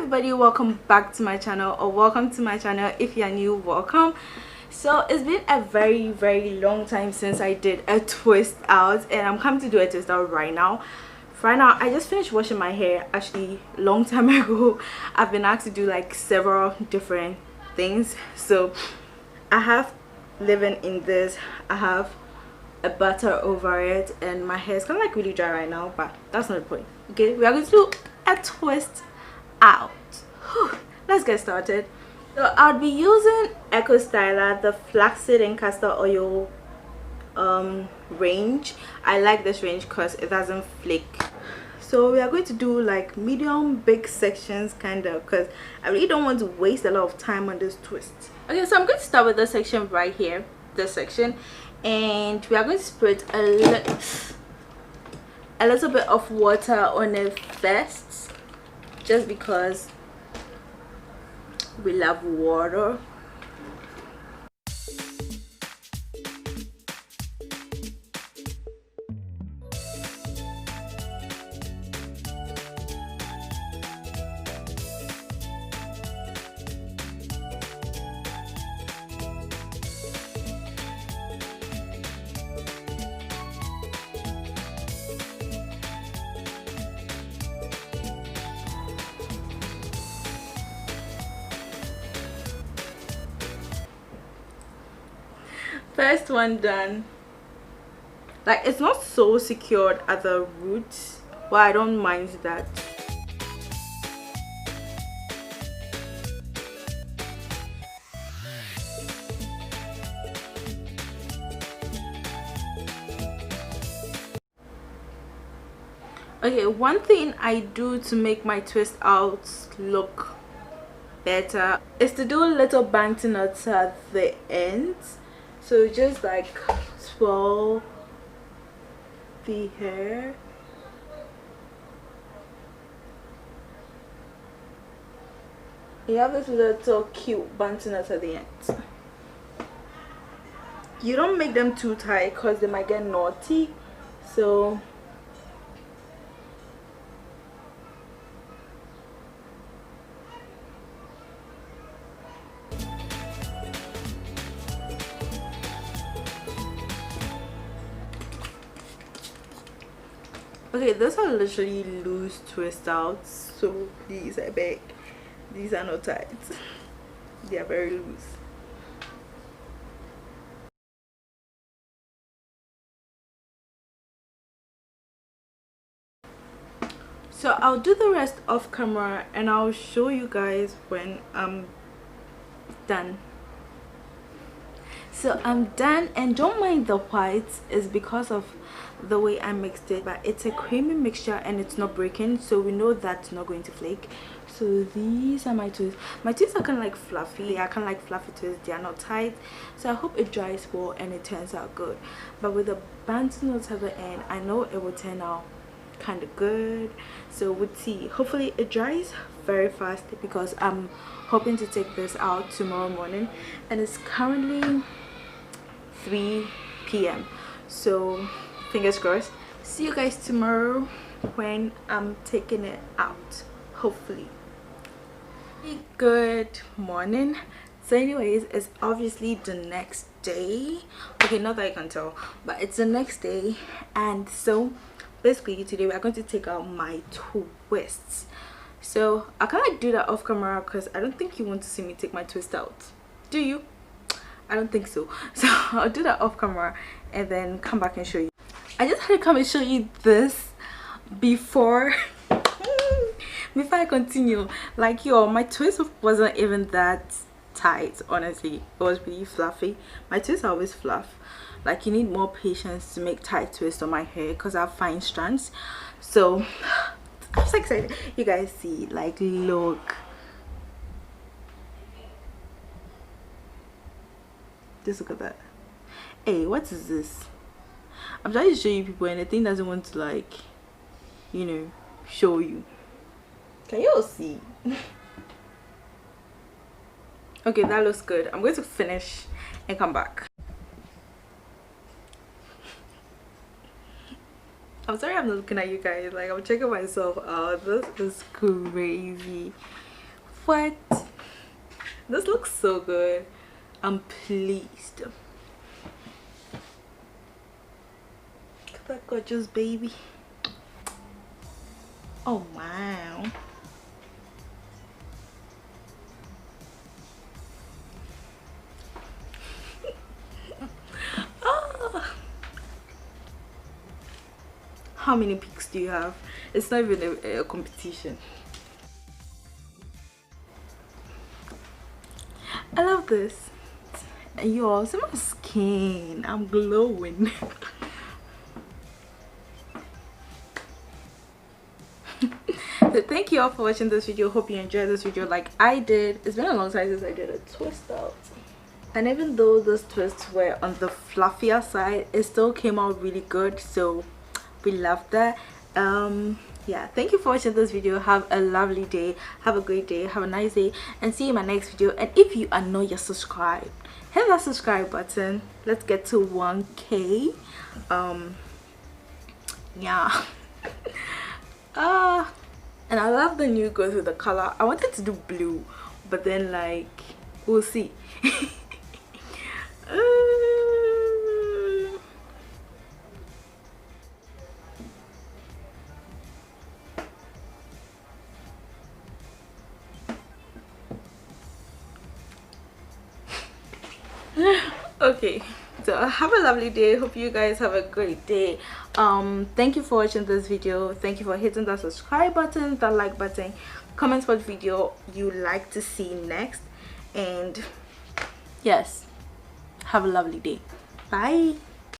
everybody, welcome back to my channel, or welcome to my channel. If you're new, welcome. So it's been a very long time since I did a twist out, and I'm coming to do a twist out right now. I just finished washing my hair actually long time ago. I've been asked to do like several different things, so I have leave-in in this, I have a butter over it, and my hair is kind of like really dry right now, but that's not the point. Okay, we are going to do a twist out. Whew. Let's get started. So I'll be using Eco Styler, the flaxseed and castor oil range. I like this range because it doesn't flake. So we are going to do like medium big sections kind of, because I really don't want to waste a lot of time on this twist. Okay, so I'm going to start with this section right here, this section, and we are going to spread a little bit of water on it first, just because we love water. First one done. Like, it's not so secured at the roots, but I don't mind that. Okay, one thing I do to make my twist outs look better is to do little bantu knots at the ends. So just like swirl the hair. You have this little cute bantu knots at the ends. You don't make them too tight because they might get naughty. So okay, those are literally loose twist outs, so please, I beg, these are not tight. They are very loose. So I'll do the rest off camera and I'll show you guys when I'm done. So I'm done, and don't mind the whites, is because of the way I mixed it, but it's a creamy mixture and it's not breaking, so we know that's not going to flake. So these are my twists. My twists are kind of like fluffy. They are kind of like fluffy twists. They are not tight, so I hope it dries well and it turns out good. But with the bantu knots at the end, I know it will turn out kind of good, so we'll see. Hopefully it dries very fast, because I'm hoping to take this out tomorrow morning, and it's currently 3 p.m. so fingers crossed. See you guys tomorrow when I'm taking it out, hopefully. Good morning. So anyways, it's obviously the next day. Okay, not that I can tell, but it's the next day, and so basically today we are going to take out my twists. So I can't do that off camera because I don't think you want to see me take my twist out, do you? I don't think so. So I'll do that off camera and then come back and show you. I just had to come and show you this before before I continue. Like, yo, my twist wasn't even that tight, honestly. It was really fluffy. My twists are always fluff. Like, you need more patience to make tight twists on my hair because I have fine strands. So I'm so excited. You guys see, like, look, just look at that. Hey, what is this? I'm trying to show you people and the thing doesn't want to, like, you know, show you. Can you all see? Okay, that looks good. I'm going to finish and come back. I'm sorry I'm not looking at you guys. Like, I'm checking myself out. This is crazy. what? This looks so good. I'm pleased. Look at that gorgeous baby. Oh wow. Ah. How many pics do you have? It's not even a competition. I love this. Yo, see my skin. I'm glowing. So thank you all for watching this video. Hope you enjoyed this video like I did. It's been a long time since I did a twist out, and even though those twists were on the fluffier side, it still came out really good, so we love that. Yeah, thank you for watching this video. Have a lovely day, have a great day, have a nice day, and see you in my next video. And if you are not yet subscribed, hit that subscribe button. Let's get to 1K. Yeah. And I love the new girls with the color. I wanted to do blue, but then like we'll see. Okay, so have a lovely day. Hope you guys have a great day. Thank you for watching this video. Thank you for hitting that subscribe button, that like button, comment what video you like to see next, and yes, have a lovely day. Bye.